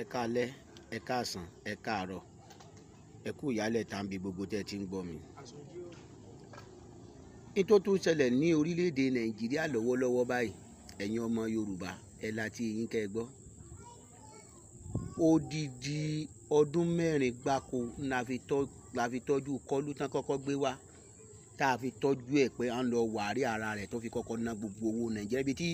ẹ káalẹ́, ẹ káàsán, ẹ káàárọ̀, ẹ kú ìyálẹ̀ tá ń bi gbogbo tẹ́ ti ń gbọ́ mi. Nítorí tó ń ṣẹlẹ̀ ní orílẹ̀-èdè Nàìjíríà lọ́wọ́lọ́wọ́ báyìí, ẹ̀yin ọmọ Yorùbá ẹ láti yín kẹ́ ẹ gbọ́. Odidi ọdún 4 gbáko la fi tọ́jú kọ́lú tán kọ́kọ́ gbé wá, tá a fi tọ́jú ẹ̀ pé à ń lọ wàárí ara rẹ̀ tó fi kọ́kọ́ ná gbogbo owó Nàìjíríà ibi tí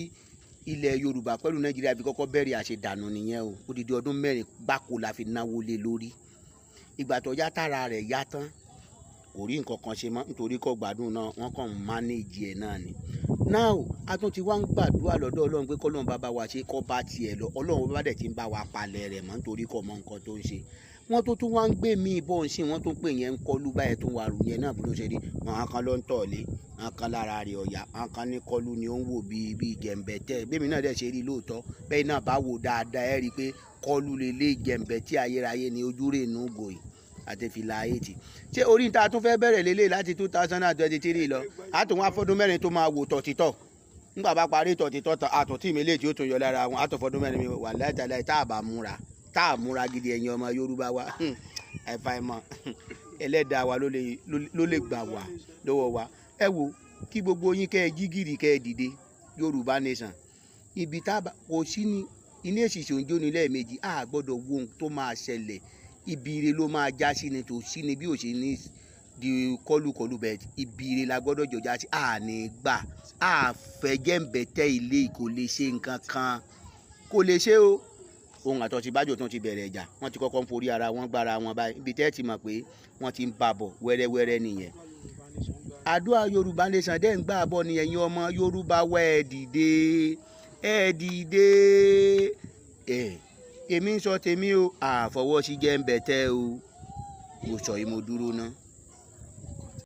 ilẹ̀ Yorùbá pẹ̀lú Nàìjíríà bí kọ́kọ́ bẹ̀rẹ̀ àṣedànù nìyẹn o. Odidi ọdún 4 gbáko la fi náwó lé lórí. Ìgbà tó yá tára rẹ̀ yá tán kò rí nǹkan kan ṣe mọ́ nítorí kò gbádùn náà, wọ́n kàn ń mánéèjì ẹ̀ náà ni. Now a tún ti wá ń gbàdúrà lọ́dọ̀ Ọlọ́run pé kọ́lọ́run bá wa ṣe kọ́ bá tiẹ̀ lọ. Ọlọ́run bá dẹ̀ ti ń bá wa palẹ̀ rẹ̀ mọ́ nítorí kò mọ nǹkan tó ń ṣe. Wọ́n tó tún wá ń gbé mi ìbọn sí, wọ́n tún pè yẹn ń kọlù báyẹn tó wà rù yẹn náà bó ló ṣe rí. Àwọn kan ló ń tọ̀lé, àwọn kan lára rẹ̀ ọ̀yà, àwọn kan ní kọlù ni ó ń wò bíi jẹ̀ǹbẹ̀tẹ̀. Bẹ́ẹ̀ mi náà dẹ̀ ṣe rí lóòótọ́, bẹ́ẹ̀ náà bá wò dáadáa ẹ rí i pé kọlù lélẹ̀ jẹ̀ǹbẹ̀tẹ̀ ayérayé ni ojú rẹ̀ nù gòyì àti fìlà 80. Ṣé orí ta tún fẹ́ bẹ̀rẹ̀ lélẹ̀ láti 2023 lọ? A tún wá fọ́dún 4 tó máa wò tọ̀títọ̀. Nígbà bá parí tọ̀títọ̀ tán àtúntì mi lè tí ó tún yọ lára wọn, àtọ̀fọ́dún 4 mi wà láìtàláì tá a múra gidi ẹ̀yin ọmọ Yorùbá wa. Ẹ̀fàìmọ̀ ẹlẹ́dàá wa ló lè gbà wá lọ́wọ́ wa. Ẹ wo kí gbogbo yín kẹ́ ẹ jí gìrì kẹ́ ẹ dìde Yorùbá nation. Ibi tá kò sí ní iná èsìsì òǹjó ní lẹ́ẹ̀mejì, a gbọ́dọ̀ wo ohun tó máa ṣẹlẹ̀. Ibi ire ló máa já sí ni tó sí ni bí ò ṣe ní di kọlùkọlù bẹ́ẹ̀. Ibi ire la gbọ́dọ̀ jọjá sí. A ní gbà a fẹ́ jẹ́ǹbẹ̀tẹ̀ ilé kò lè ṣe nǹkan kan, kò lè ṣe o. Ohun àtọ̀tí bájò tó ti bẹ̀rẹ̀ ìjà, wọ́n ti kọ́kọ́ ń forí ara wọn gbára wọn báyìí. Ibi tẹ́ ti mọ̀ pé wọ́n ti ń bá bọ̀ wẹ́rẹ́wẹ́rẹ́ nìyẹn. Àdúrà Yorùbá nation dẹ́ ń gbà bọ̀ ni ẹ̀yin ọmọ Yorùbá wá ẹ dìde, ẹ dìde. Èmi ń sọ tèmi o, àfọwọ́sí jẹ́ǹbẹ̀tẹ̀ o. Mo sọ yìí mo dúró ná.